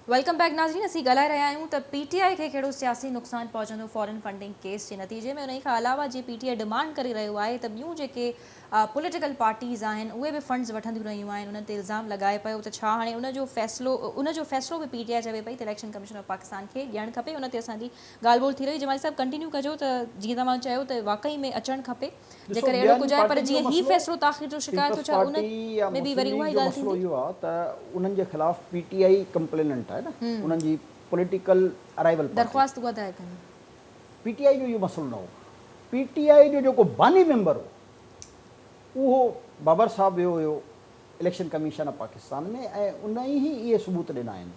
Welcome back नाज़रीन। असीं ॻाल्हाए रहिया आहियूं त पीटीआई खे कहिड़ो सियासी नुक़सानु पहुचंदो फॉरेन फंडिंग केस जे नतीजे में। उन खां अलावा जीअं पीटीआई डिमांड करे रहियो आहे त ॿियूं जेके पॉलिटिकल पार्टीज़ आहिनि उहे बि फंड्स वठंदियूं रहियूं आहिनि। उन्हनि ते इल्ज़ाम लॻाए पियो त छा हाणे उनजो फ़ैसिलो बि पीटीआई चवे पई त इलेक्शन कमीशन ऑफ पाकिस्तान खे ॾियणु खपे। उन ते असांजी ॻाल्हि ॿोल थी रही। जमाली साहिबु कंटिन्यू कजो त जीअं तव्हां चयो त वाक़ई में अचणु खपे जेकर अहिड़ो कुझु आहे, पर जीअं ही फ़ैसिलो ताख़िर जो शिकायत हो छा उन में बि वरी उहा ई ॻाल्हि थींदी इहो आहे त उन्हनि जे ख़िलाफ़ पीटीआई कंप्लेनेंट आहे न, उन्हनि जी पॉलिटिकल अराइवल दरख़्वास्त उहा दायर कनि। पीटीआई जो इहो मसइलो न हो। पीटीआई जो जेको बानी मेंबर हो उहो बाबर साहब वियो हुयो इलेक्शन कमीशन ऑफ पाकिस्तान में ऐं उन ई इहे सबूत ॾिना आहिनि।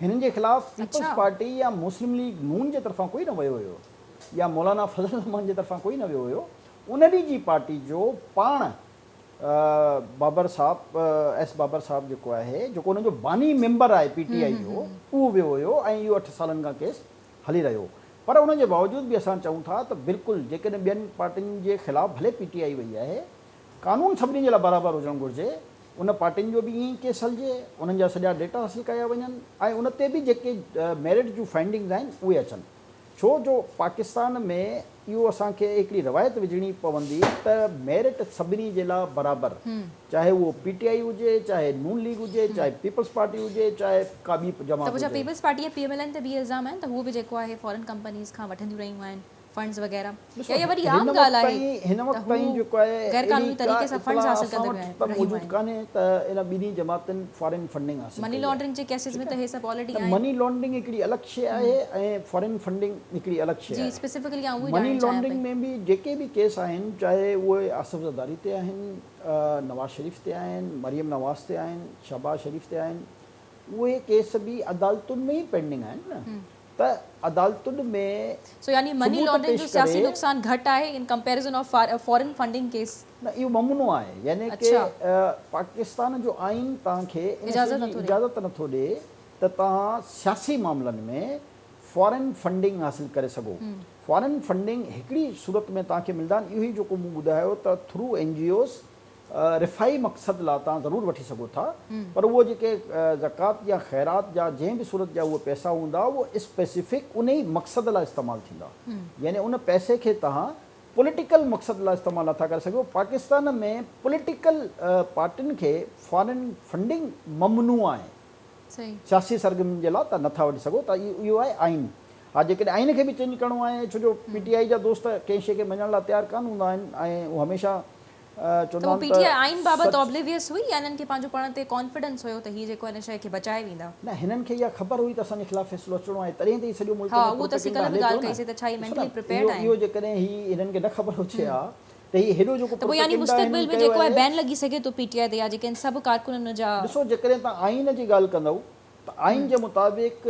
हिननि जे ख़िलाफ़ पीपल्स पार्टी या मुस्लिम लीग नून जे तरफ़ां कोई न वियो हुयो या मौलाना फज़ल रहमान जे तरफ़ां कोई न वियो हुयो। उन ॾींहं जी पार्टी जो पाण बाबर साहब जेको आहे, जेको उनजो बानी मेंबर आहे पीटीआई जो, उहो वियो हुयो ऐं इहो 8 सालनि खां केस हली रहियो। पर उन जे बावजूदि बि असां चऊं था त बिल्कुलु जेकॾहिं ॿियनि पार्टियुनि जे ख़िलाफ़ भले पीटीआई वई आहे, कानून सभिनी जे लाइ बराबरि हुजणु घुरिजे। उन पार्टियुनि जो बि ईअं ई केस हलिजे, उन्हनि जा सॼा डेटा हासिलु कया वञनि ऐं उन ते बि जेके मेरिट जूं फाइंडिंग्स आहिनि उहे अचनि। छो जो पाकिस्तान में इहो असांखे हिकिड़ी रवायत विझणी पवंदी त मेरिट सभिनी जे लाइ बराबरि, चाहे उहो पीटीआई हुजे, चाहे नून लीग हुजे, चाहे पीपल्स पार्टी हुजे, चाहे का बि जमात हुजे। पीपल्स पार्टी पीएमएलएन ते बि इल्ज़ाम आहिनि त हू बि जेको आहे फॉरेन कंपनीज़ खां वठंदियूं रहियूं आहिनि फंड्स वगैरह। या वरी आम ॻाल्हि आहे हिन वक़्त ताईं जेको आहे गैर कानूनी तरीक़े सां फंड्स हासिल कंदे आहिनि मौजूद कान्हे त इन ॿिन्ही जमातनि फॉरेन फंडिंग हासिल मनी लॉन्ड्रिंग जे केसेस में त हे सभु ऑलरेडी आहे। मनी लॉन्ड्रिंग हिकिड़ी अलॻि शइ आहे ऐं फॉरेन फंडिंग हिकिड़ी अलॻि शइ आहे। जी स्पेसिफिकली आऊं मनी लॉन्ड्रिंग में बि जेके बि केस आहिनि, चाहे उहे आसिफ ज़रदारी ते आहिनि, नवाज़ शरीफ़ ते आहिनि, मरियम नवाज़ ते आहिनि, शहबाज शरीफ़ ते आहिनि, उहे केस बि अदालतुनि में ई पेंडिंग आहिनि न। त अदालतुनि में यानी मनी लॉन्ड्रिंग जो सियासी नुक़सान घटि आहे in comparison of foreign funding case. न, इहो ममनो आहे, यानी कि पाकिस्तान जो आइन तव्हांखे इजाज़त नथो ॾिए त तव्हां सियासी मामलनि में फॉरेन फंडिंग हासिल करे सघो। फॉरेन फंडिंग हिकिड़ी सूरत में तव्हांखे मिलंदा आहिनि, इहो ई जेको मूं ॿुधायो त थ्रू NGOs रिफ़ाई मक़सद लाइ तव्हां ज़रूरु वठी सघो था, पर उहो जेके ज़कात या ख़ैरात जा जंहिं बि सूरत जा उहे पैसा हूंदा उहो स्पेसिफिक उन ई मक़सद लाइ इस्तेमालु थींदा। यानी उन पैसे खे तव्हां पॉलिटिकल मक़सद लाइ इस्तेमालु नथा करे सघो। पाकिस्तान में पॉलिटिकल पार्टियुनि खे फॉरेन फंडिंग ममनू आहे, सियासी सरगर्मियुनि जे लाइ त नथा वठी सघो। त इहो आहे आइन। हा, जेकॾहिं आइन खे बि चेंज करिणो आहे, छो जो पीटीआई जा दोस्त कंहिं शइ खे मञण लाइ तयारु कान हूंदा आहिनि ऐं उहो हमेशह पीटीआई आइन बाबति ऑब्लिवियस हुई या इन्हनि खे पंहिंजो पाण ते कॉन्फिडेंस हुयो त हीअ जेको हिन शइ खे बचाए वेंदा? न, हिननि खे इहा ख़बर हुई त असांजे ख़िलाफ़ फ़ैसिलो अचिणो आहे, तॾहिं त ही सॼो मुल्क में उहो त असीं कल्ह बि ॻाल्हि कईसीं त छा ही मेंटली प्रिपेयर्ड आहिनि। इहो जेकॾहिं ही हिननि खे न ख़बर हुजे हा त ही हेॾो जेको त यानी मुस्तक़बिल में जेको आहे बैन लॻी सघे थो पीटीआई ते या जेके सभु कारकुननि जा। ॾिसो, जेकॾहिं तव्हां आइन जी ॻाल्हि कंदव त आइन जे मुताबिक़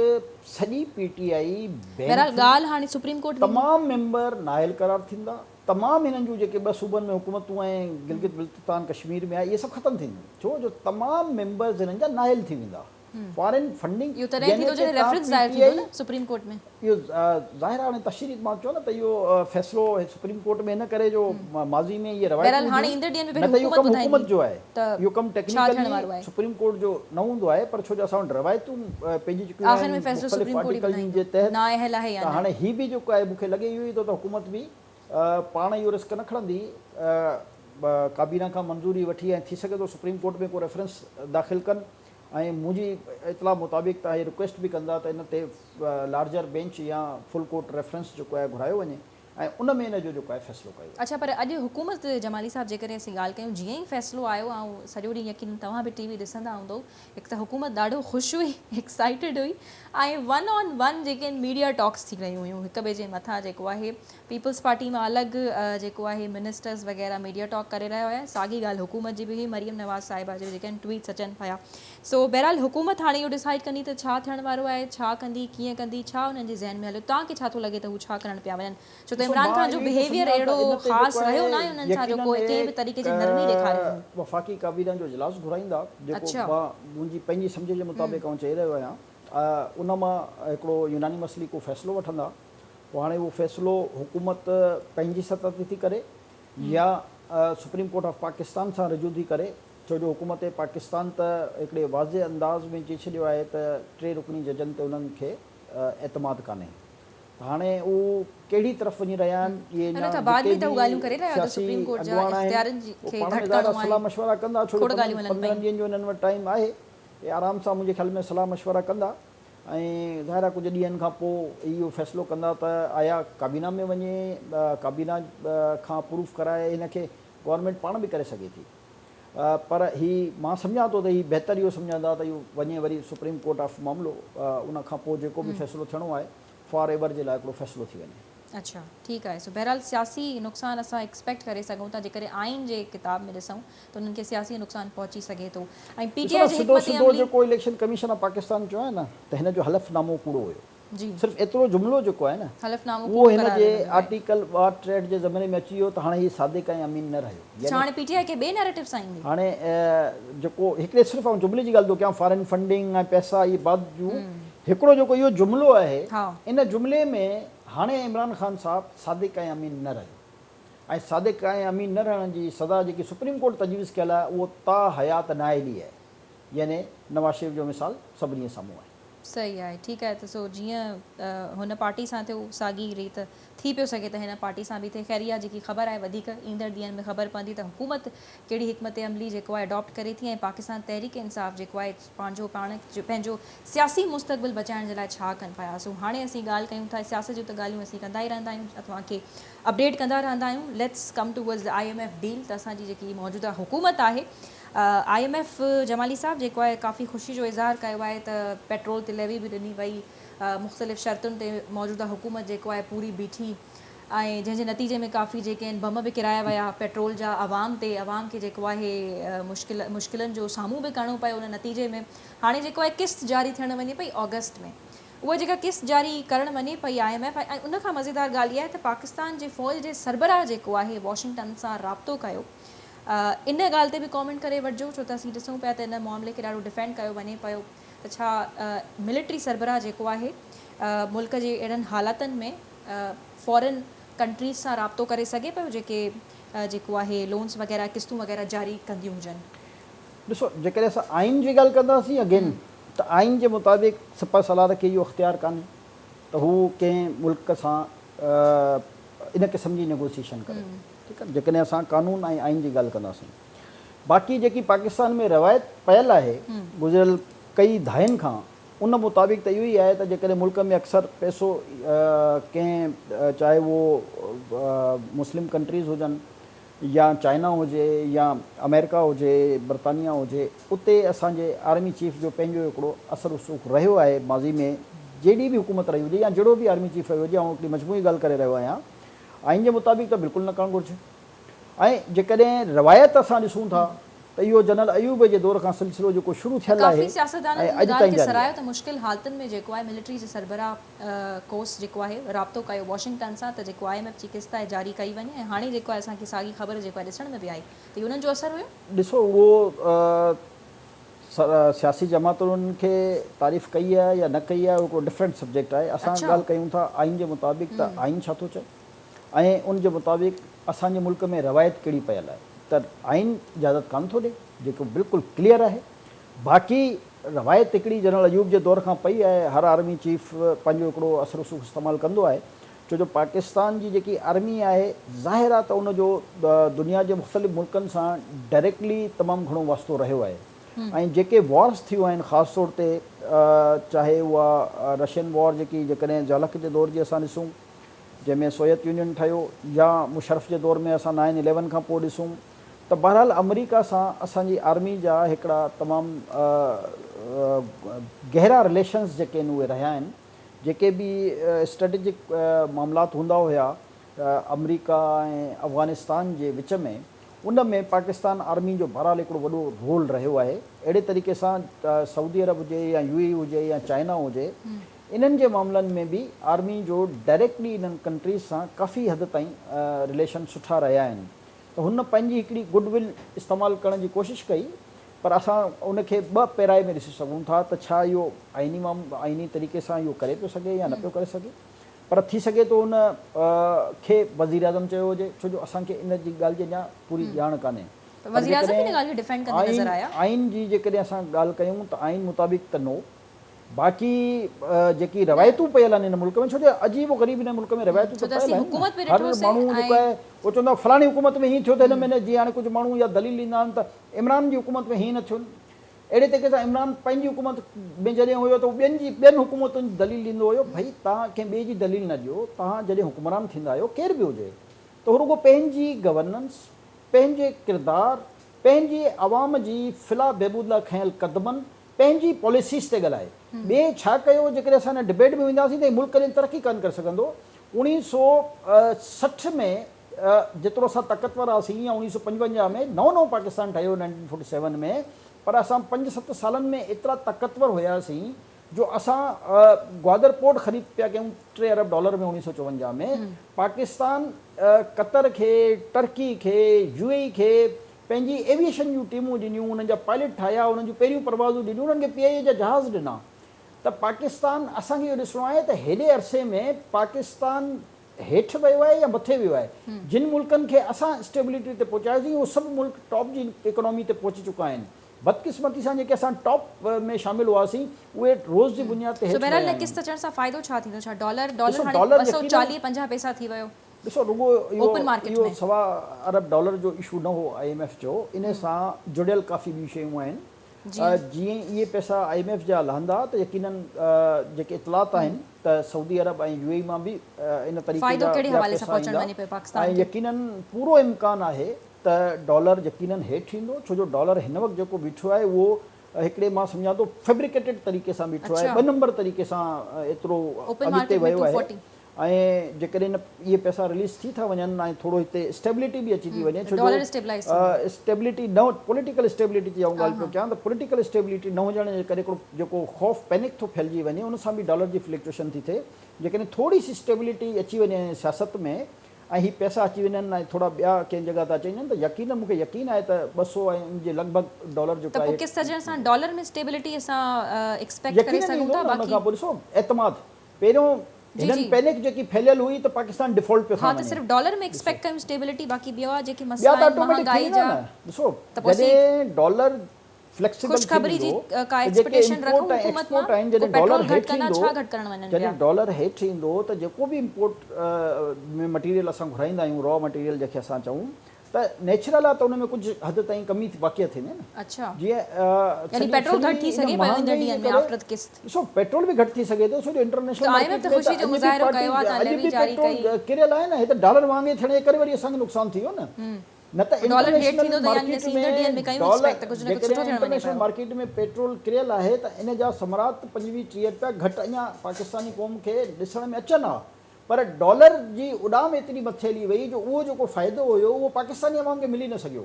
सॼी पीटीआई बहरहाल ॻाल्हि हाणे सुप्रीम कोर्ट तमामु मेंबर नाइल करार थींदा। तमामु हिननि जूं जेके 2 सूबनि में हुकूमतूं ऐं गिलगित बल्तिस्तान कश्मीर में आहे, इहे सभु ख़तमु थींदियूं, छो जो तमामु मेंबर्स हिननि जा नाइल थी वेंदा। फॉरेन फंडिंग इहो तॾहिं थी थो जो रेफरेंस दायर थींदो न सुप्रीम कोर्ट में। इहो ज़ाहिर आहे, हाणे तशरीह मां चयो न त इहो फ़ैसिलो सुप्रीम कोर्ट में न करे जो माज़ी में इहे रवायत हाणे ईंदड़ ॾींहनि में न त इहो कमु हुकूमत जो आहे, इहो कमु टेक्निकली सुप्रीम कोर्ट जो न हूंदो आहे, पर छो जो असां वटि रवायतूं पंहिंजी चुकियूं आहिनि मुख़्तलिफ़ आर्टिकलनि जे तहत। हाणे ही बि जेको आहे मूंखे लॻे इहो ई थो त हुकूमत बि पाण इहो रिस्क न खणंदी, काबीना खां मंज़ूरी वठी ऐं थी सघे थो सुप्रीम कोर्ट में को रेफरेंस दाख़िल कनि ऐं मुंहिंजी इतला मुताबिक़ त इहे रिक्वेस्ट बि कंदा त इन ते लार्जर बेंच या फुल कोर्ट रेफरेंस जेको आहे घुरायो वञे ऐं उन में इन जो जेको आहे फ़ैसिलो कयो। अच्छा, पर अॼु हुकूमत जमाली साहब जेकॾहिं असीं ॻाल्हि कयूं, जीअं ई फ़ैसिलो आयो ऐं सॼो ॾींहुं यकीन तव्हां बि टीवी ॾिसंदा हूंदव, हिकु त हुकूमत ॾाढो ख़ुशि हुई, एक्साइटेड हुई ऐं 1-on-1 जेके मीडिया टॉक्स थी रहियूं हुयूं हिक ॿिए जे मथां। जेको आहे पीपल्स पार्टी मां अलॻि जेको आहे मिनिस्टर्स वग़ैरह मीडिया टॉक करे रहिया हुया। साॻी ॻाल्हि हुकूमत जी बि हुई, मरियम नवाज़ साहिबा जे जेके आहिनि ट्वीट्स अचनि पिया। सो बहरहाल हुकूमत हाणे इहो डिसाइड कंदी त छा थियण वारो आहे, छा कंदी, कीअं कंदी, छा हुननि जे ज़हन में हलियो। तव्हांखे छा थो लॻे त हू छा करणु पिया वञनि? छो त इमरान खान जो बिहेवियर अहिड़ो ख़ासि रहियो न आहे उन्हनि सां, जेको कंहिं बि तरीक़े जी नरमी ॾेखारियो। वफ़ाक़ी काबीना जो इजलास घुराईंदा, जेको मां मुंहिंजी पंहिंजी सम्झ जे मुताबिक़ चई रहियो आहियां, उन मां हिकिड़ो यूनानिमसली को फ़ैसिलो वठंदा। पोइ हाणे उहो फ़ैसिलो हुकूमत पंहिंजी सतह ते थी करे या सुप्रीम कोर्ट ऑफ पाकिस्तान सां रिजू थी करे छो जो हुकूमत पाकिस्तान त हिकिड़े वाज़े अंदाज़ में चई छॾियो आहे त 3 रुकनी जजनि ते उन्हनि खे एतमाद कान्हे। हाणे उहो कहिड़ी तरफ़ वञी रहिया आहिनि इहे हुन खां बाद बि त उहे ॻाल्हियूं करे रहिया त सुप्रीम कोर्ट जा इख्तियारनि खे घटि करणो आहे, सलाह मशवरा कंदा, छो जो खोड़ ॻाल्हियूं हलनि 15 ॾींहंनि जो हिननि वटि टाइम आहे, ये आराम सां मुंहिंजे ख़्याल में सलाह मशवरा कंदा ऐं ज़ाहिर आहे कुझु ॾींहंनि खां पोइ इहो फ़ैसिलो कंदा त आया काबीना में वञे, काबीना खां प्रूफ कराए हिनखे गवर्नमेंट पाण बि करे सघे थी। पर हीउ मां सम्झां थो त हीउ बहितर इहो सम्झंदा त इहो वञे वरी सुप्रीम कोर्ट ऑफ मामिलो, उन खां पोइ जेको बि फ़ैसिलो थियणो आहे फॉर एवर जे लाइ हिकिड़ो फ़ैसिलो थी वञे। अच्छा ठीकु आहे। सो बहरहाल सियासी नुक़सानु असां एक्सपेक्ट करे सघूं था, जेकॾहिं आइन जे किताब में ॾिसूं त उन्हनि खे सियासी नुक़सानु पहुची सघे थो। ऐं पीटीआई जे सिधो सिधो जेको इलेक्शन कमीशन ऑफ पाकिस्तान चयो आहे न त हिन जो हलफ़नामो कूड़ो हुयो जी, सिर्फ़ु एतिरो जुमिलो जेको आहे न हलफ़नामो उहो हिन जे आर्टिकल 62 जे ज़माने में अची वियो त हाणे हीउ सादिक़ ऐं अमीन न रहियो। हाणे पीटीआई खे ॿिए नैरेटिव्स आईंदी हाणे जेको हिकिड़े सिर्फ़ु आउं जुमिले जी ॻाल्हि थो कयां, फॉरेन फंडिंग ऐं पैसा इहे बाद जूं हिकिड़ो जेको इहो जुमिलो आहे इन जुमिले में हाणे इमरान ख़ान साहिबु सादिक़ ऐं अमीन न रहियो ऐं सादिक़ ऐं अमीन न रहण जी सज़ा जेकी सुप्रीम कोर्ट तजवीज़ कयल आहे उहो ता हयात नाइली आहे, यानी नवाज़ शरीफ़ जो मिसाल सभिनी साम्हूं आहे। सही आहे, ठीकु आहे। त सो जीअं हुन पार्टी सां थियो साॻी रीति थी पियो सघे त हिन पार्टी सां बि थिए। ख़ैर इहा जेकी ख़बर आहे वधीक ईंदड़ ॾींहंनि में ख़बर पवंदी त हुकूमत कहिड़ी हिकमत अमली जेको आहे अडॉप्ट करे थी ऐं पाकिस्तान तहरीक इंसाफ़ जेको आहे पंहिंजो सियासी मुस्तक़बिल बचाइण जे लाइ छा कनि पिया। सो हाणे असीं ॻाल्हि कयूं था सियासत जूं त ॻाल्हियूं असीं कंदा ई रहंदा आहियूं, तव्हांखे अपडेट कंदा रहंदा आहियूं। Let's come towards the IMF deal. त असांजी जेकी मौजूदा हुकूमत आहे IMF जमाली साहब जेको आहे काफ़ी ख़ुशी जो इज़हार कयो आहे त पेट्रोल ते लेवी बि ॾिनी वई, मुख़्तलिफ़ शर्तुनि ते मौजूदा हुकूमत जेको आहे पूरी बीठी ऐं जंहिंजे नतीजे में काफ़ी जेके आहिनि बम बि किराया विया पेट्रोल जा अवाम ते, अवाम खे जेको आहे मुश्किलनि जो साम्हूं बि करिणो पियो। उन नतीजे में हाणे जेको आहे किस्त जारी थियणु वञे पई ऑगस्ट में, उहा जेका किस्त जारी करणु वञे पई IMF ऐं उनखां मज़ेदार ॻाल्हि इहा आहे त पाकिस्तान जे फ़ौज जे सरबराह जेको आहे वॉशिंगटन सां राब्तो कयो। इन ॻाल्हि ते बि कॉमेंट करे वठिजो छो त असीं ॾिसूं पिया त इन मामले खे ॾाढो डिफेंड कयो वञे पियो त छा मिलिट्री सरबराह जेको आहे मुल्क जे अहिड़नि हालातनि में फॉरेन कंट्रीज़ सां राब्तो करे सघे पियो जेको आहे लोन्स वग़ैरह किस्तूं वग़ैरह जारी कंदियूं हुजनि। ॾिसो जेकॾहिं असां आइन जी ॻाल्हि कंदासीं अगेन त आइन जे मुताबिक़ सिपह सलार खे इहो इख़्तियार कान्हे त हू कंहिं मुल्क सां इन क़िस्म जी नेगोसिएशन करे, ठीकु आहे। जेकॾहिं असां कानून ऐं आइन जी ॻाल्हि कंदासीं, बाक़ी जेकी पाकिस्तान में रवायत पयल आहे गुज़िरियल कई दहाइनि खां उन मुताबिक़ त इहो ई आहे त जेकॾहिं मुल्क में अक्सर पैसो कंहिं चाहे उहो मुस्लिम कंट्रीज़ हुजनि या चाइना हुजे या अमेरिका हुजे बरतानिया हुजे, उते असांजे आर्मी चीफ जो पंहिंजो हिकिड़ो असर रसूख़ रहियो आहे माज़ी में, जहिड़ी बि हुकूमत रही हुजे या जहिड़ो बि आर्मी चीफ रहियो हुजे। ऐं हिकिड़ी मजमूई ॻाल्हि करे रहियो आहियां, आइन जे मुताबिक़ त बिल्कुलु न करणु घुरिजे। ऐं जेकॾहिं रवायत असां ॾिसूं था त इहो जनरल अयूब जे दौर खां सिलसिलो जेको शुरू थियल आहे ऐं अॼु ताईं सरायो त मुश्किल हालतुनि में जेको आहे मिलिट्री जे सरबराह कोर्स जेको आहे राब्तो कयो वॉशिंगटन सां त जेको IMF जी किस्त आहे जारी कई वञे ऐं हाणे जेको आहे असांखे साॻी ख़बर जेको आहे ॾिसण में बि आई त उन्हनि जो असरु हुयो। ॾिसो उहो सियासी जमातुनि खे तारीफ़ कई आहे या न कई आहे उहो डिफरेंट सब्जेक्ट आहे। असां ॻाल्हि कयूं था आइन जे मुताबिक़ त आइन छा थो चए ऐं उन जे मुताबिक़ असांजे मुल्क में रवायत कहिड़ी पयल आहे त आइन इजाज़त कान थो ॾिए, जेको बिल्कुलु क्लियर आहे। बाक़ी रवायत हिकिड़ी जनरल अयूब जे दौर खां पई आहे, हर आर्मी चीफ पंहिंजो हिकिड़ो असर रसूख़ इस्तेमालु कंदो आहे, छो जो पाकिस्तान जी जेकी आर्मी आहे ज़ाहिर आहे त उनजो दुनिया जे मुख़्तलिफ़ मुल्कनि सां डायरेक्टली तमामु घणो वास्तो रहियो आहे ऐं जेके वॉर्स थियूं आहिनि ख़ासि तौर ते चाहे उहा रशियन वॉर जेकॾहिं ज़ालक जे दौर जी असां ॾिसूं जंहिंमें सोवियत यूनियन ठहियो या मुशर्रफ जे दौर में असां 9/11 खां पोइ ॾिसूं त बहरहाल अमरीका सां असांजी आर्मी जा हिकिड़ा तमामु गहरा रिलेशन्स जेके आहिनि उहे रहिया आहिनि। जेके बि स्ट्रेटेजिक मामलात हूंदा हुया अमरीका ऐं अफ़गानिस्तान जे विच में, उन में पाकिस्तान आर्मी जो बहरहाल हिकिड़ो वॾो रोल रहियो आहे। अहिड़े तरीक़े सां सऊदी अरब हुजे या UAE हुजे या चाइना हुजे, इन्हनि जे मामलनि में बि आर्मी जो डायरेक्टली इन्हनि कंट्रीज़ सां काफ़ी हद ताईं रिलेशन सुठा रहिया आहिनि। त हुन पंहिंजी हिकिड़ी गुडविल इस्तेमालु करण जी कोशिशि कई, पर असां उनखे ॿ पैराए में ॾिसी सघूं था त छा इहो आइनी तरीक़े सां इहो करे पियो सघे या न पियो करे सघे। पर थी सघे थो उन खे वज़ीर आज़म चयो हुजे, छो जो असांखे इन जी ॻाल्हि जी अञा पूरी ॼाण कान्हे। वज़ीर आज़म इन ॻाल्हि खे डिफेंड कंदे नज़र आया। आइन जी जेकॾहिं असां ॻाल्हि कयूं त आइन मुताबिक़ त नो, बाक़ी जेकी रवायतूं पियल आहिनि हिन मुल्क में, छो जो अजीब ग़रीब हिन मुल्क में रवायतूं त पियल आहिनि। हर माण्हू जेको आहे उहो चवंदो आहे फलाणी हुकूमत में हीअं थियो त हिन महीने जीअं हाणे कुझु माण्हू या दलील ॾींदा आहिनि त इमरान जी हुकूमत में हीअं न थियो। अहिड़े तरीक़े सां इमरान पंहिंजी हुकूमत में जॾहिं हुयो त ॿियनि हुकूमतुनि जी दलील ॾींदो हुयो। भई तव्हां कंहिं ॿिए जी दलील न ॾियो, तव्हां जॾहिं हुकुमरान थींदा आहियो केर बि हुजे त हू रुॻो पंहिंजी गवर्नेंस, पंहिंजे किरदारु, पंहिंजी आवाम जी फिला बेबूद लाइ खयल क़दमनि, पंहिंजी पॉलिसीज़ ते ॻाल्हाए। ॿिए छा कयो, जेकॾहिं असां हिन डिबेट में वेंदासीं त मुल्क कॾहिं तरक़ी कान करे सघंदो। 1960 में जेतिरो असां ताक़तवर हुआसीं या 1955 में नओं पाकिस्तान ठहियो 1947 में, पर असां 5-7 सालनि में एतिरा ताक़तवर हुयासीं जो असां ग्वादर पोर्ट ख़रीद पिया कयूं $3 अरब में 1954 में। पाकिस्तान कतर खे, टर्की खे, UAE खे पंहिंजी एविएशन जूं टीमूं ॾिनियूं, उन्हनि जा पायलट ठाहिया, उन्हनि जूं पहिरियूं परवाज़ूं ॾिनियूं, उन्हनि खे PIA जा जहाज़ ॾिना। त पाकिस्तान असांखे इहो ॾिसणो आहे त हेॾे अरसे में पाकिस्तान हेठि वियो आहे या मथे वियो आहे। जिन मुल्कनि खे असां स्टेबिलिटी ते पहुचायोसीं उहे सभु मुल्क टॉप जी इकोनॉमी ते पहुची चुका आहिनि। बदकिस्मती सां जेके असां टॉप में शामिल हुआसीं उहे रोज़ जी बुनियाद ते फ़ाइदो छा थींदो? छा डॉलर 240-50 पैसा थी वियो? ॾिसो रुॻो इहो $1.25 अरब जो इशू न हो IMF जो, इन सां जुड़ियल काफ़ी ॿियूं शयूं आहिनि। जीअं इहे पैसा IMF जा लहंदा त यकीनन जेके इतलात आहिनि त सऊदी अरब ऐं UAE मां बि इन तरीक़े जा ऐं यकीनन पूरो इम्कान आहे त डॉलर यकीनन हेठि ईंदो, छो जो डॉलर हिन वक़्तु जेको बीठो आहे उहो हिकिड़े मां सम्झां थो फैब्रिकेटेड तरीक़े सां बीठो आहे, 2 नंबर तरीक़े सां एतिरो अॻिते वियो आहे। ऐं जेकॾहिं इहे पैसा रिलीज़ थी था वञनि ऐं थोरो हिते स्टेबिलिटी बि अची थी वञे, छो जो स्टेबिलिटी न, पॉलिटिकल स्टेबिलिटी जी आऊं ॻाल्हि पियो कयां त पॉलिटिकल स्टेबिलिटी न हुजण जे करे हिकिड़ो जेको ख़ौफ़ पैनिक थो फैलिजी वञे, उन सां बि डॉलर जी फ्लक्चुएशन थी थिए। जेकॾहिं थोरी सी स्टेबिलिटी अची वञे सियासत में ऐं हीअ पैसा अची वञनि ऐं थोरा ॿिया कंहिं जॻह ते अची वञनि त यकीन मूंखे यकीन आहे त 200 ऐं उन जे लॻभॻि डॉलर जो आहे। किस तरह सां डॉलर में स्टेबिलिटी असां एक्सपेक्ट करे सघूं था? उन खां पोइ ॾिसो एतमाद पहिरियों हिननि पैनिक जेकी फैलियल हुई त पाकिस्तान डिफॉल्ट पे था। हां, त सिर्फ डॉलर में एक्सपेक्ट कयूं स्टेबिलिटी, बाक़ी ॿिया जेके मसला आहिनि महंगाई जा, ॾिसो जॾहिं डॉलर फ्लेक्सिबल खुशखबरी जी का एक्सपेक्टेशन रखूं हुकूमत मां, जॾहिं डॉलर हेठि ईंदो, छा घटि करण वञनि, जॾहिं डॉलर हेठि ईंदो त जेको बि इंपोर्ट में मटीरियल असां घुराईंदा आहियूं, रॉ मटीरियल जंहिंखे असां चऊं त नेचुरल आहे त उन में कुझु हद ताईं कमी वाक़िअ थींदी न। अच्छा, जीअं यानी पेट्रोल घटि थी सघे पियो इन ॾींहंनि में आफ्टर द किस्त। ॾिसो पेट्रोल बि घटि थी सघे थो, छो जो इंटरनेशनल मार्केट में ख़ुशी जो मुज़ाहिरो कयो आहे त लेवी जारी कई किरियल आहे न, हिते डॉलर वांगे थियण जे करे वरी असांखे नुक़सान थी वियो न। न त डॉलर हेठि थींदो त यानी सीधे ॾींहंनि में कयूं एक्सपेक्ट त कुझु न कुझु सुठो थियण वञे पियो। मार्केट में पेट्रोल किरियल आहे त इन जा समरात 25-30 रुपया घटि अञा पाकिस्तानी क़ौम खे ॾिसण में अचनि हा, पर डॉलर जी उॾाम एतिरी मथे हली वई जो उहो जेको फ़ाइदो हुयो उहो पाकिस्तानी अवाम खे मिली न सघियो।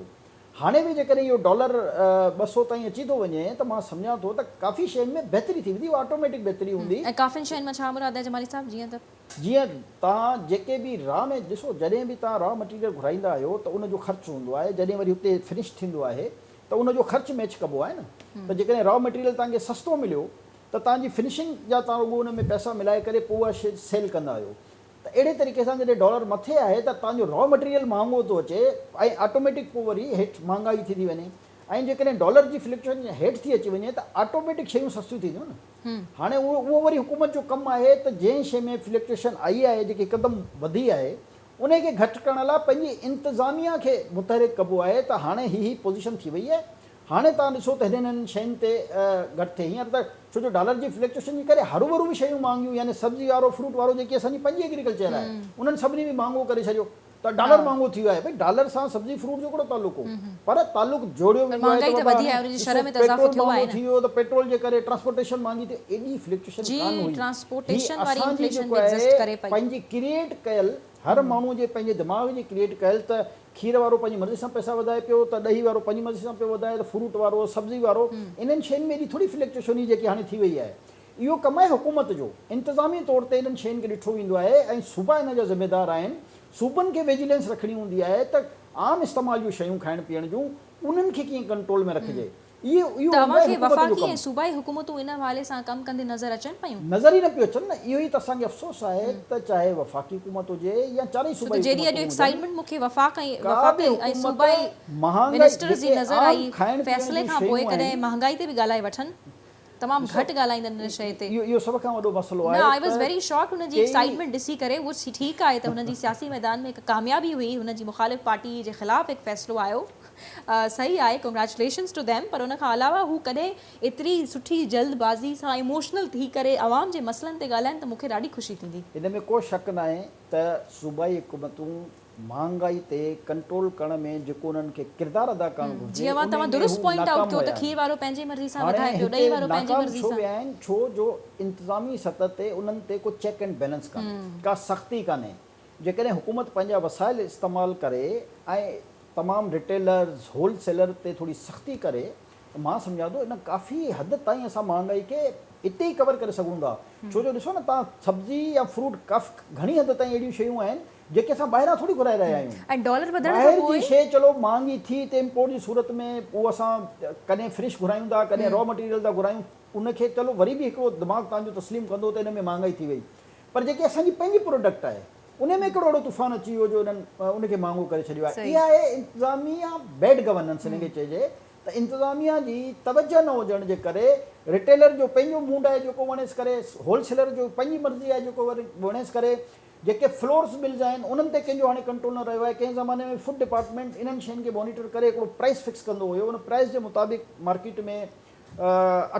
हाणे बि जेकॾहिं इहो डॉलर 200 ताईं अची थो वञे त मां सम्झां थो त काफ़ी शयुनि में बहितरी थी वेंदी, उहा ऑटोमेटिक बहितरी हूंदी। ऐं काफ़िनि शयुनि में छा मुराद आहे जमाली साहब? जीअं तव्हां जेके बि रॉ में ॾिसो, जॾहिं बि तव्हां रॉ मटीरियल घुराईंदा आहियो त उनजो ख़र्चु हूंदो आहे, जॾहिं वरी हुते फिनिश थींदो आहे त उनजो ख़र्चु मैच कबो आहे न। त जेकॾहिं रॉ मटीरियल तव्हांखे सस्तो मिलियो त तव्हांजी फिनिशिंग जा तव्हां रुॻो उन में पैसा मिलाए करे पोइ उहा शइ सेल कंदा आहियो। त अहिड़े तरीक़े सां जॾहिं डॉलर मथे आहे त तव्हांजो रॉ मटीरियल महांगो थो अचे ऐं ऑटोमेटिक पोइ वरी हेठि महांगाई थी वञे। ऐं जेकॾहिं डॉलर जी फ्लक्चुएशन हेठि थी अची वञे त ऑटोमेटिक शयूं सस्तियूं थींदियूं न। हाणे उहो वरी हुकूमत जो कमु आहे त जंहिं शइ में फ्लक्चुएशन आई आहे, जेकी हिकदमि वधी आहे, उनखे घटि करण लाइ पंहिंजी इंतिज़ामिया खे मुतहरिक कबो आहे त हाणे ही पोज़ीशन थी वई आहे, हाणे तव्हां ॾिसो त हिननि शयुनि ते घटि थिए। हींअर त छो जो डॉलर जी फ्लक्चुएशन जे करे हरू भरू बि शयूं महांगियूं, यानी सब्जी वारो फ्रूट वारो जेकी असांजी पंहिंजी एग्रीकल्चर आहे उन्हनि सभिनी बि महांगो करे छॾियो त डॉलर महांगो थी वियो आहे। भई डॉलर सां सब्जी फ्रूट जो कहिड़ो तालुक हो, पर तालुक जोड़ियो वेंदो आहे थी वियो त पेट्रोल जे करे ट्रांसपोर्टेशन महांगी थी, एॾी फ्लक्चुएशन कान हुई। असांजी जेको आहे पंहिंजी क्रिएट कयल, हर माण्हू जे पंहिंजे दिमाग़ जी क्रिएट कयल त खीर वारो पंहिंजी मर्ज़ी सां पैसा वधाए पियो, त ॾही वारो पंहिंजी मर्ज़ी सां पियो वधाए, त फ्रूट वारो, सब्जी वारो, इन्हनि शयुनि में एॾी थोरी फ्लक्चुएशन हुई जेकी हाणे थी वई आहे। इहो कमु आहे हुकूमत जो, इंतिज़ामी तौर ते इन्हनि शयुनि खे ॾिठो वेंदो आहे ऐं सूबा इन जा ज़िमेदार आहिनि। सूबनि खे विजिलेंस रखणी हूंदी आहे त आम इस्तेमाल जूं शयूं खाइण पीअण जूं उन्हनि खे कीअं कंट्रोल में रखिजे। इहो तव्हांखे वफ़ाक़ी ऐं सूबाई हुकूमतूं इन हवाले सां कमु कंदे नज़र अचनि पियूं? नज़र ई न पियो अचनि न। इहो ई त असांखे अफ़सोस आहे त चाहे वफ़ाक़ी हुकूमत हुजे या चारई सूबाई जहिड़ी अॼु एक्साइटमेंट मूंखे वफ़ाक़ ऐं सूबाई महांगाई मिनिस्टर्स जी नज़र आम आई खाइण पीअण फ़ैसिले जूं खां पोइ शयूं कॾहिं आहिनि। महांगाई ते बि ॻाल्हाए वठनि, तमामु घटि ॻाल्हाईंदा इन शइ ते। इहो सभ खां वॾो मसइलो न, आहे। आई वॉज़ वेरी शॉक्ड हुनजी एक्साइटमेंट ॾिसी करे। उहो ठीकु आहे त हुनजी सियासी मैदान में हिकु कामयाबी हुई, हुनजी मुख़ालिफ़ पार्टी जे ख़िलाफ़ु हिकु फ़ैसिलो आयो, सही आहे, कंग्रेचुलेशन्स टू दैम। पर उन खां अलावा हू कॾहिं एतिरी सुठी जल्दबाज़ी सां इमोशनल थी करे आवाम जे मसइलनि ते ॻाल्हाइनि त मूंखे ॾाढी ख़ुशी थींदी। इन में को शक न आहे त सूबाई हुकूमतूं महांगाई ते कंट्रोल करण में जेको उन्हनि खे किरदारु अदा करणु घुरिजे, जीअं तव्हां दुरुस्त पॉइंट आउट कयो त खीर वारो पंहिंजी मर्ज़ी सां वधाए पियो, ॾही वारो पंहिंजी मर्ज़ी सां। आहिनि छो जो इंतिज़ामी सतह ते उन्हनि ते को चेक एंड बैलेंस कान्हे, का सख़्ती कान्हे। जेकॾहिं हुकूमत पंहिंजा वसाइल इस्तेमालु करे ऐं तमामु रिटेलर्स होलसेलर ते थोरी सख़्ती करे, मां सम्झां थो इन काफ़ी हद ताईं असां महांगाई खे हिते ई कवर करे सघूं था। छो जो ॾिसो न, तव्हां सब्जी या फ्रूट घणी हद ताईं अहिड़ियूं शयूं आहिनि जेके असां ॿाहिरां थोरी घुराए रहिया आहियूं। ऐं डॉलर वधण खां ॿाहिरि पोइ जी शइ चलो महांगी थी त इम्पोर्ट जी सूरत में उहो असां कॾहिं फ्रेश घुरायूं था, कॾहिं रॉ मटीरियल था घुरायूं, उनखे चलो वरी बि हिकिड़ो दिमाग़ तव्हांजो तस्लीम कंदो त हिन में महांगाई थी वई। पर जेकी असांजी पंहिंजी प्रोडक्ट आहे उन में हिकिड़ो वॾो तूफ़ान अची वियो जो उन्हनि उनखे महांगो करे छॾियो आहे। इहा आहे इंतिज़ामिया बैड गवर्नेंस हिनखे चइजे त इंतिज़ामिया जी तवजह न हुजण जे करे रिटेलर जो पंहिंजो मूड आहे जेको वणेसि करे, होलसेलर जो पंहिंजी मर्ज़ी आहे जेको वणेसि करे, जेके फ्लोर्स मिल्स आहिनि उन्हनि ते कंहिंजो हाणे कंट्रोल न रहियो आहे। कंहिं ज़माने में फूड डिपार्टमेंट इन्हनि शयुनि खे मॉनिटर करे हिकिड़ो प्राइस फिक्स कंदो हुयो, उन प्राइस जे मुताबिक़ मार्केट में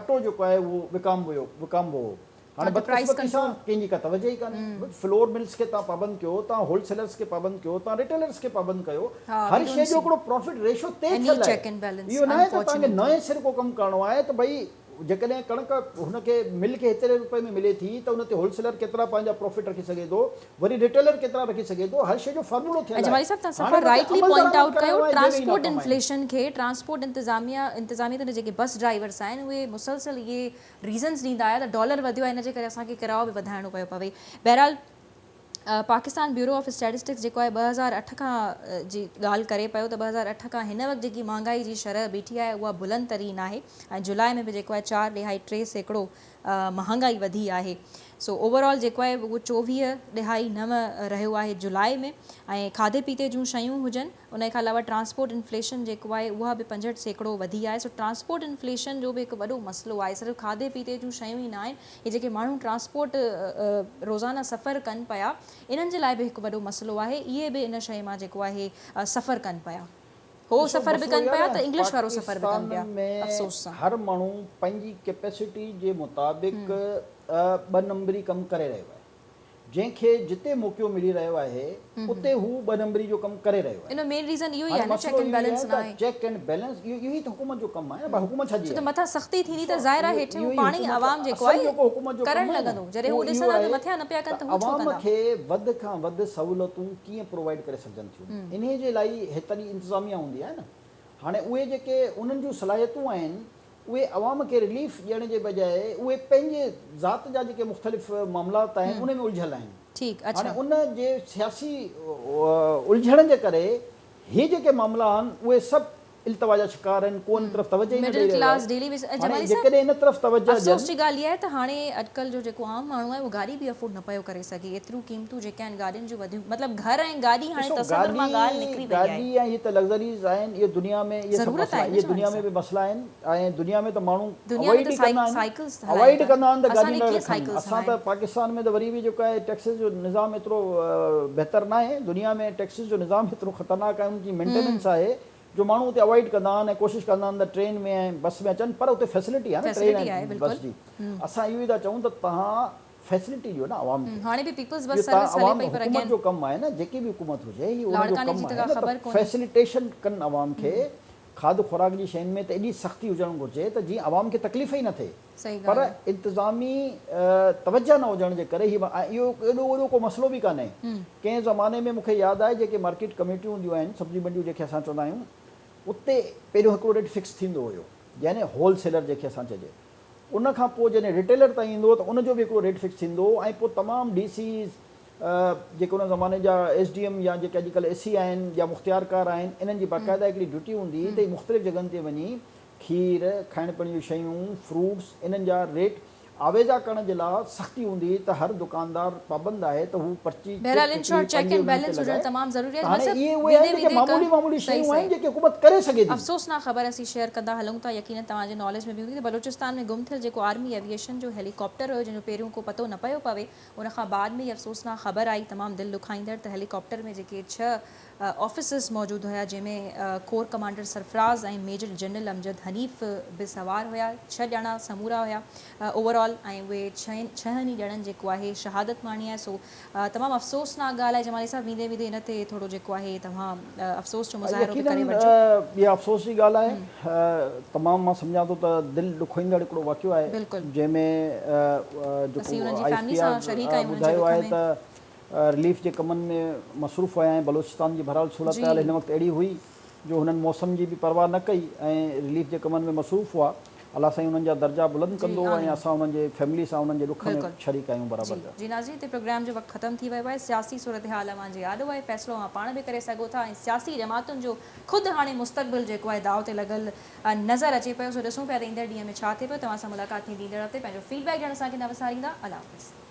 अटो जेको आहे उहो विकामबो हो। हाणे बदकिस्मती सां कंहिंजी का तवजह ई कान्हे। फ्लोर मिल्स खे तव्हां पाबंद कयो, तव्हां होलसेलर्स खे पाबंद कयो, तव्हां रिटेलर्स खे पाबंद कयो, हर शइ जो हिकिड़ो प्रॉफिट रेशो तय थियल आहे। इहो न आहे त तव्हांखे नए सिरे को कमु करणो आहे त भई जेकॾहिं कणक हुनखे मिल खे हेतिरे रुपए में मिले थी त उन ते होलसेलर केतिरा पंहिंजा प्रॉफिट रखी सघे थो, वरी रिटेलर केतिरा रखी सघे थो, हर शइ जो फॉर्मूलो थियल आहे। जमाली साहब, तव्हां सफ़ा राइटली पॉइंट आउट कयो ट्रांसपोर्ट इन्फ्लेशन खे। ट्रांसपोर्ट इंतिज़ामिया ते जेके बस ड्राइवर्स आहिनि उहे मुसलसल इहे रीज़न्स ॾींदा आया त डॉलर वधियो आहे, हिन जे करे असांखे किरायो बि वधाइणो पियो पवे। बहरहाल पाकिस्तान ब्यूरो ऑफ स्टैटिस्टिक्स जेको आहे 2008 खां जी ॻाल्हि करे पियो त 2008 खां हिन वक़्तु जेकी महांगाई जी शरह बीठी आहे उहा बुलंद तरीन आहे ऐं जुलाई में बि जेको आहे 4.3% महांगाई वधी आहे। सो ओवरऑल जेको आहे उहो 24.9 रहियो आहे जुलाई में। ऐं खाधे पीते जूं शयूं हुजनि, उन खां अलावा ट्रांसपोर्ट इन्फ्लेशन जेको आहे उहा बि 65% वधी आहे। सो ट्रांसपोर्ट इन्फ्लेशन जो बि हिकु वॾो मसइलो आहे। सिर्फ़ु खाधे पीते जूं शयूं ई न आहिनि, इहे जेके माण्हू ट्रांसपोर्ट रोज़ाना सफ़र कनि पिया, इन्हनि जे लाइ बि हिकु वॾो मसइलो आहे। इहे बि इन शइ मां जेको आहे सफ़र कनि पिया, हो सफ़र बि कनि पिया त इंग्लिश वारो सफ़र बि कनि पिया। अफ़सोस सां हर माण्हू पंहिंजी कैपेसिटी जे मुताबिक़ 2 नंबरी कमु करे रहियो आहे। जंहिंखे जिते मौक़ो मिली रहियो आहे उते हू 2 नंबरी जो कमु करे रहियो आहे। इन मेन रीज़न इहो ई आहे न, चेक एंड बैलेंस न आहे। चेक एंड बैलेंस इहो ई त हुकूमत जो कमु आहे न। हुकूमत छा जी त मथां सख़्ती थींदी त ज़ाहिर आहे हेठि पाणी आवाम जेको आहे करणु लॻंदो। जॾहिं हू ॾिसंदा त मथियां न पिया कनि त हू छो कंदा? आवाम खे वधि खां वधि सहूलियतूं कीअं प्रोवाइड करे सघजनि थियूं, इन जे लाइ हेतिरी इंतिज़ामिया हूंदी आहे न। हाणे उहे जेके उन्हनि जूं सलाहियतूं आहिनि उहे अवाम खे रिलीफ ॾियण जे बजाए उहे पंहिंजे ज़ात जा जेके मुख़्तलिफ़ मामलात आहिनि उन में उलझियल आहिनि। ठीकु, हाणे उन जे सियासी उलझण जे करे इहे जेके मामला आहिनि उहे सभु इल्तवा जा शिकार आहिनि, को इन तरफ़ तवजह ई न ॾेई रहियो आहे। जेकॾहिं इन तरफ़ तवजह अफ़सोस जी ॻाल्हि इहा आहे त हाणे अॼुकल्ह जो जेको आम माण्हू आहे उहो गाॾी बि अफोर्ड न पियो करे सघे। एतिरियूं क़ीमतूं जेके आहिनि गाॾियुनि जूं वधियूं, मतिलबु घर ऐं गाॾी हाणे तसव्वुर मां ॻाल्हि निकिरी वई आहे। गाॾी ऐं इहे त लग्ज़रीज़ आहिनि, इहे दुनिया में इहे सभु मसइला, इहे दुनिया में बि मसइला आहिनि ऐं दुनिया में त माण्हू अवॉइड कंदा आहिनि त गाॾी न रखनि। असां त पाकिस्तान में त वरी बि जेको आहे टैक्सिस जो निज़ाम एतिरो बहितर न आहे। दुनिया में टैक्सिस जो निज़ाम एतिरो ख़तरनाक आहे, उनजी मेंटेनेंस आहे जो माण्हू उते अवॉइड कंदा आहिनि ऐं कोशिशि कंदा आहिनि त ट्रेन में ऐं बस में अचनि। पर उते फैसिलिटी आहे न ट्रेन ऐं बस जी। असां इहो ई था चऊं त तव्हां फैसिलिटी ॾियो न आवाम खे। हाणे बि पीपल्स बस सर्विस हले पई, पर हुकूमत जो कमु आहे न, जेकी बि हुकूमत हुजे इहो उनजो कमु आहे न, फैसिलिटेशन कनि आवाम खे। खाद खुराक जी शयुनि में त एॾी सख़्ती हुजणु घुरिजे त जीअं आवाम खे तकलीफ़ ई न थिए। पर इंतिज़ामी तवजह न हुजण जे करे इहो एॾो वॾो को मसइलो बि कान्हे। कंहिं ज़माने में मूंखे यादि आहे जेके मार्केट कमेटियूं हूंदियूं आहिनि, सब्जी मंडियूं जेके असां चवंदा आहियूं, उते पहिरियों हिकिड़ो रेट फिक्स थींदो हुयो, यानी होलसेलर जेके असां चइजे। उन खां पोइ जॾहिं रिटेलर ताईं ईंदो त उनजो बि हिकिड़ो रेट फिक्स थींदो ऐं पोइ तमामु DCs जेके उन ज़माने जा SDM या जेके अॼुकल्ह AC आहिनि या मुख़्तियारकार आहिनि, इन्हनि जी बाक़ाइदा हिकिड़ी ड्यूटी हूंदी त मुख़्तलिफ़ जॻहनि ते वञी खीर खाइण पीअण जूं शयूं फ्रूट्स इन्हनि जा रेट आवेजा करण जे लाइ सख़्ती हूंदी त हर दुकानदार पाबंद आहे त हू पर्ची बहरहाल in short check and balance हुजणु तमामु ज़रूरी आहे। हाणे इहे उहे आहिनि जेके मामूली मामूली शयूं आहिनि जेके हुकूमत करे सघे थी। अफ़सोसनाक ख़बर असीं शेयर कंदा हलूं था, यकीनन तव्हांजे नॉलेज में बि हूंदी त बलूचिस्तान में गुम थियल जेको आर्मी एविएशन जो हेलीकॉप्टर हुयो जंहिंजो पहिरियों को पतो न पियो पवे, उनखां बाद में इहा अफ़सोसनाक ख़बर आई तमामु दिलि दुखाईंदड़ त हेलीकॉप्टर में जेके 6 ऑफिसर्स मौजूदु हुया, जंहिंमें कोर कमांडर सरफराज़ ऐं मेजर जनरल अमजद हनीफ़ बि सवार हुया। 6 ॼणा समूरा हुया ओवरऑल, ऐं उहे छहनि ई ॼणनि जेको आहे शहादत माणी आहे। सो तमामु अफ़सोसनाक ॻाल्हि आहे जमाली साहिबु, वेंदे वेंदे इन ते थोरो जेको आहे तव्हां अफ़सोस जो मुज़ाहिरो बि करे वठो। इहा अफ़सोस जी ॻाल्हि आहे, तमामु मां सम्झां थो त दिलि ॾुखोईंदड़ हिकिड़ो वाक़ियो आहे जंहिंमें जेको ॿुधायो आहे त रिलीफ जे कमनि में मसरूफ़ हुया ऐं बलूचिस्तान जी बहरहाल सूरत हाल हिन वक़्तु अहिड़ी हुई जो हुननि मौसम जी बि परवाह न कई ऐं रिलीफ जे कमनि में मसरूफ़ हुआ। अलाह साईं उन्हनि जा दर्जा बुलंद कंदो ऐं असां उन्हनि जे फैमिली सां उन्हनि जे ॾुख में शरीक आहियूं बराबरि। जी नाज़रीन, हिते प्रोग्राम जो वक़्तु ख़तमु थी वियो आहे। सियासी सूरत हाल अवां जे यादि आहे, फ़ैसिलो अवां पाण बि करे सघो था ऐं सियासी जमातुनि जो ख़ुदि हाणे मुस्तक़बिल जेको आहे दाव ते लॻल नज़र अचे पियो। सो ॾिसूं पिया त ईंदड़ ॾींहं में छा थिए पियो। तव्हां सां मुलाक़ात थींदी ईंदड़ हफ़्ते। पंहिंजो फीडबैक ॾियणु असांखे न विसारींदा। अल्लाह हाफ़िज़।